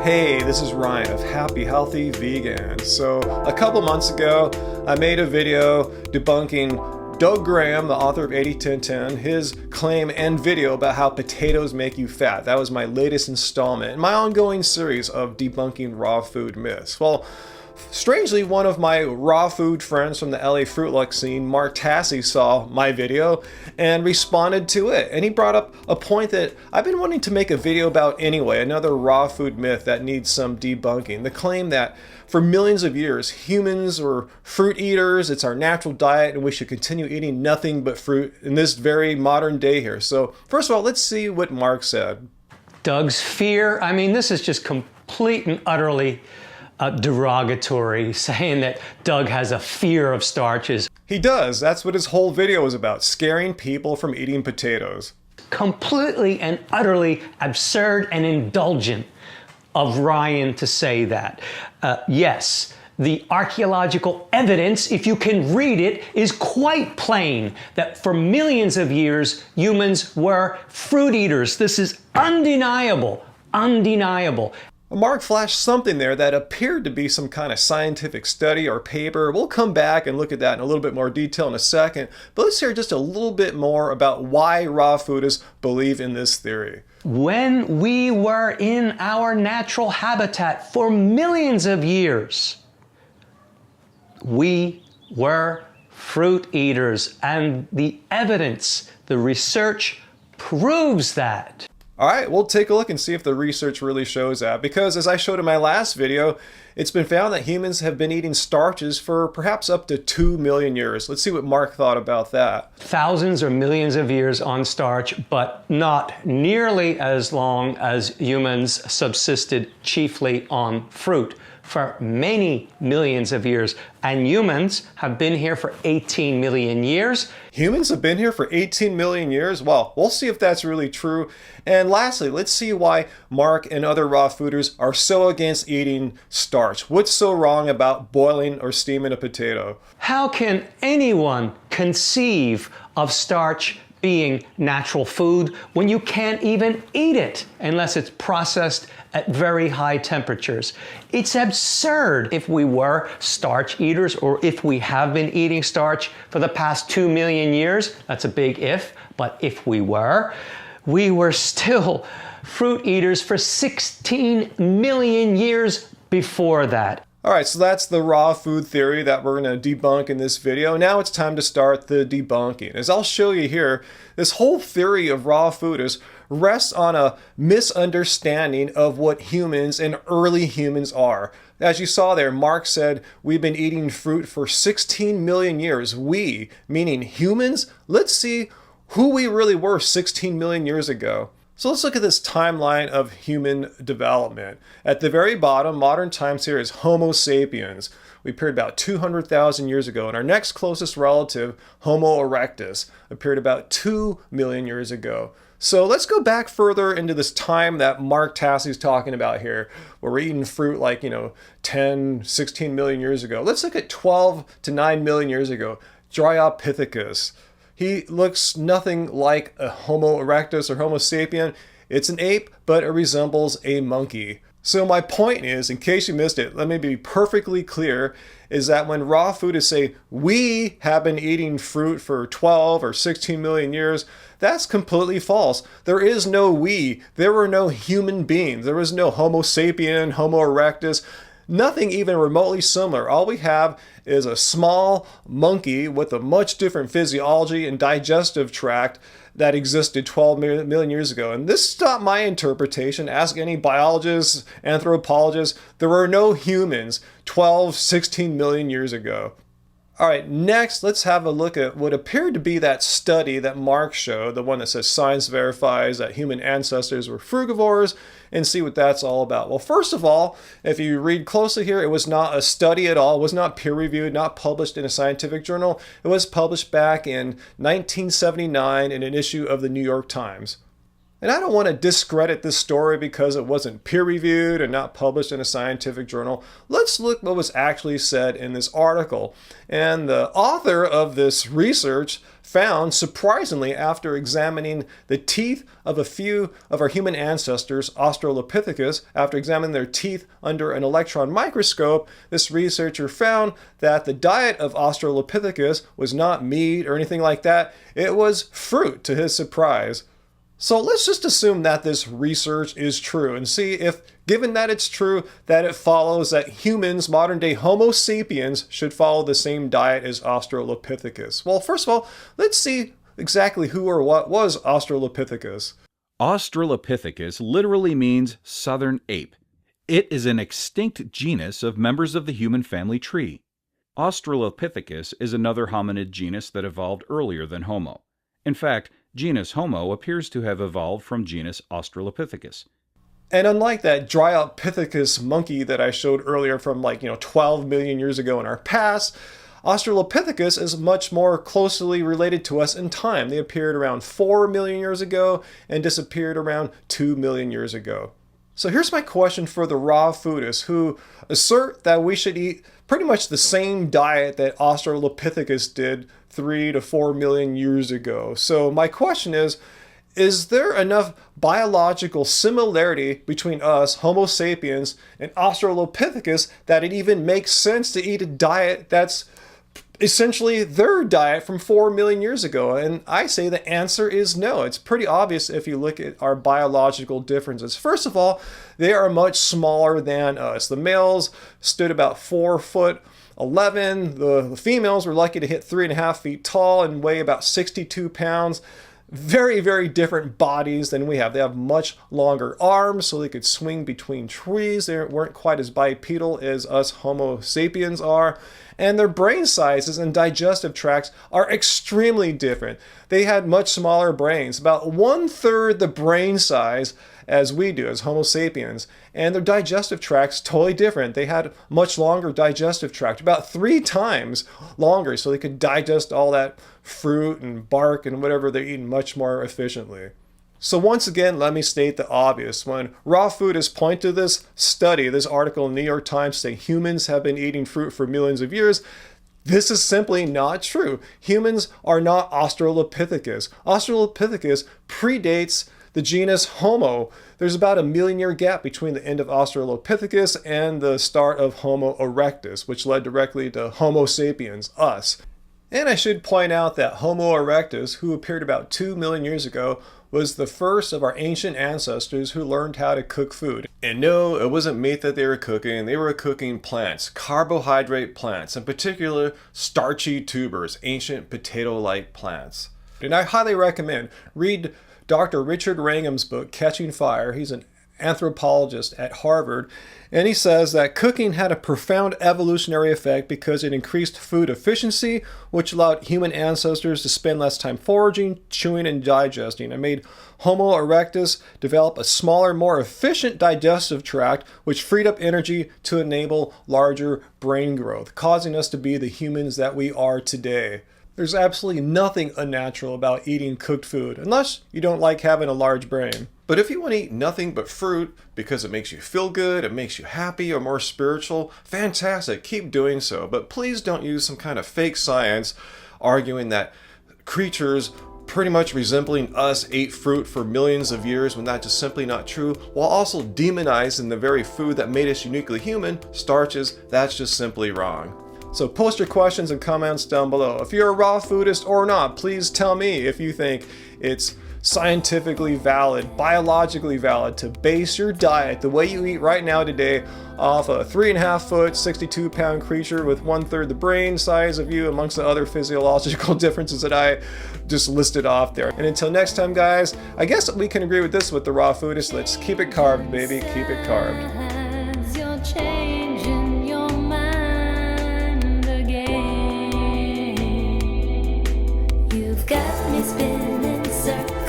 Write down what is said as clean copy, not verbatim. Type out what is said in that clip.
Hey, this is Ryan of Happy Healthy Vegan. So a couple months ago, I made a video debunking Doug Graham, the author of 80-10-10, his claim and video about how potatoes make you fat. That was my latest installment in my ongoing series of debunking raw food myths. Well, strangely, one of my raw food friends from the LA Fruit Luck scene, Mark Tassi, saw my video and responded to it. And he brought up a point that I've been wanting to make a video about anyway, another raw food myth that needs some debunking. The claim that for millions of years, humans were fruit eaters, it's our natural diet, and we should continue eating nothing but fruit in this very modern day here. So first of all, let's see what Mark said. Doug's fear, I mean, this is just complete and utterly derogatory, saying that Doug has a fear of starches. He does. That's what his whole video was about, scaring people from eating potatoes. Completely and utterly absurd and indulgent of Ryan to say that. Yes, the archaeological evidence, if you can read it, is quite plain that for millions of years, humans were fruit eaters. This is undeniable, undeniable. Mark flashed something there that appeared to be some kind of scientific study or paper. We'll come back and look at that in a little bit more detail in a second, but let's hear just a little bit more about why raw foodists believe in this theory. When we were in our natural habitat for millions of years, we were fruit eaters, and the evidence, the research proves that. All right, we'll take a look and see if the research really shows that, because as I showed in my last video, it's been found that humans have been eating starches for perhaps up to 2 million years. Let's see what Mark thought about that. Thousands or millions of years on starch, but not nearly as long as humans subsisted chiefly on fruit for many millions of years. And humans have been here for 18 million years. Humans have been here for 18 million years? Well, we'll see if that's really true. And lastly, let's see why Mark and other raw fooders are so against eating starch. What's so wrong about boiling or steaming a potato? How can anyone conceive of starch being natural food when you can't even eat it unless it's processed at very high temperatures? It's absurd. If we were starch eaters, or if we have been eating starch for the past 2 million years, that's a big if, but if we were still fruit eaters for 16 million years before that. All right, so that's the raw food theory that we're going to debunk in this video. Now it's time to start the debunking. As I'll show you here, this whole theory of raw food rests on a misunderstanding of what humans and early humans are. As you saw there, Mark said we've been eating fruit for 16 million years. We, meaning humans? Let's see who we really were 16 million years ago. So let's look at this timeline of human development. At the very bottom, modern times here is Homo sapiens. We appeared about 200,000 years ago, and our next closest relative, Homo erectus, appeared about 2 million years ago. So let's go back further into this time that Mark Tassi's talking about here, where we're eating fruit like, 10, 16 million years ago. Let's look at 12 to 9 million years ago, Australopithecus. He looks nothing like a Homo erectus or Homo sapien. It's an ape, but it resembles a monkey. So my point is, in case you missed it, let me be perfectly clear, is that when raw foodists say we have been eating fruit for 12 or 16 million years, that's completely false. There is no we. There were no human beings. There was no Homo sapien, Homo erectus. Nothing even remotely similar. All we have is a small monkey with a much different physiology and digestive tract that existed 12 million years ago. And this is not my interpretation. Ask any biologists, anthropologists. There were no humans 12, 16 million years ago. All right, next, let's have a look at what appeared to be that study that Mark showed, the one that says science verifies that human ancestors were frugivores, and see what that's all about. Well, first of all, if you read closely here, it was not a study at all. It was not peer-reviewed, not published in a scientific journal. It was published back in 1979 in an issue of the New York Times. And I don't want to discredit this story because it wasn't peer-reviewed and not published in a scientific journal. Let's look what was actually said in this article. And the author of this research found, surprisingly, after examining the teeth of a few of our human ancestors, Australopithecus, after examining their teeth under an electron microscope, this researcher found that the diet of Australopithecus was not meat or anything like that. It was fruit, to his surprise. So let's just assume that this research is true and see if, given that it's true, that it follows that humans, modern day Homo sapiens, should follow the same diet as Australopithecus. Well, first of all, let's see exactly who or what was Australopithecus. Australopithecus literally means southern ape. It is an extinct genus of members of the human family tree. Australopithecus is another hominid genus that evolved earlier than Homo. In fact, genus Homo appears to have evolved from genus Australopithecus. And unlike that Dryopithecus monkey that I showed earlier from 12 million years ago in our past, Australopithecus is much more closely related to us in time. They appeared around 4 million years ago and disappeared around 2 million years ago. So here's my question for the raw foodists who assert that we should eat pretty much the same diet that Australopithecus did 3 to 4 million years ago. So my question is there enough biological similarity between us, Homo sapiens, and Australopithecus that it even makes sense to eat a diet that's essentially their diet from 4 million years ago? And I say the answer is no. It's pretty obvious if you look at our biological differences. First of all, they are much smaller than us. The males stood about 4'11". The females were lucky to hit 3.5 feet tall and weigh about 62 pounds. Very, very different bodies than we have. They have much longer arms, so they could swing between trees. They weren't quite as bipedal as us Homo sapiens are. And their brain sizes and digestive tracts are extremely different. They had much smaller brains, about 1/3 the brain size as we do as Homo sapiens. And their digestive tracts totally different. They had much longer digestive tract, about 3 times longer, so they could digest all that fruit and bark and whatever they're eating much more efficiently. So once again, let me state the obvious. When raw foodists point to this study, this article in the New York Times saying humans have been eating fruit for millions of years, this is simply not true. Humans are not Australopithecus. Australopithecus predates the genus Homo. There's about a 1,000,000-year gap between the end of Australopithecus and the start of Homo erectus, which led directly to Homo sapiens, us. And I should point out that Homo erectus, who appeared about 2 million years ago, was the first of our ancient ancestors who learned how to cook food. And no, it wasn't meat that they were cooking plants, carbohydrate plants, in particular starchy tubers, ancient potato-like plants. And I highly recommend read Dr. Richard Wrangham's book, Catching Fire. He's an anthropologist at Harvard, and he says that cooking had a profound evolutionary effect because it increased food efficiency, which allowed human ancestors to spend less time foraging, chewing, and digesting, and made Homo erectus develop a smaller, more efficient digestive tract, which freed up energy to enable larger brain growth, causing us to be the humans that we are today. There's absolutely nothing unnatural about eating cooked food, unless you don't like having a large brain. But if you want to eat nothing but fruit because it makes you feel good, it makes you happy or more spiritual, fantastic, keep doing so. But please don't use some kind of fake science arguing that creatures pretty much resembling us ate fruit for millions of years when that's just simply not true, while also demonizing the very food that made us uniquely human, starches. That's just simply wrong. So post your questions and comments down below. If you're a raw foodist or not, please tell me if you think it's scientifically valid, biologically valid to base your diet the way you eat right now today off a 3.5 foot, 62 pound creature with 1/3 the brain size of you, amongst the other physiological differences that I just listed off there. And until next time, guys, I guess we can agree with this with the raw foodist. Let's keep it carved, baby. Keep it carved. Got me spinning circles.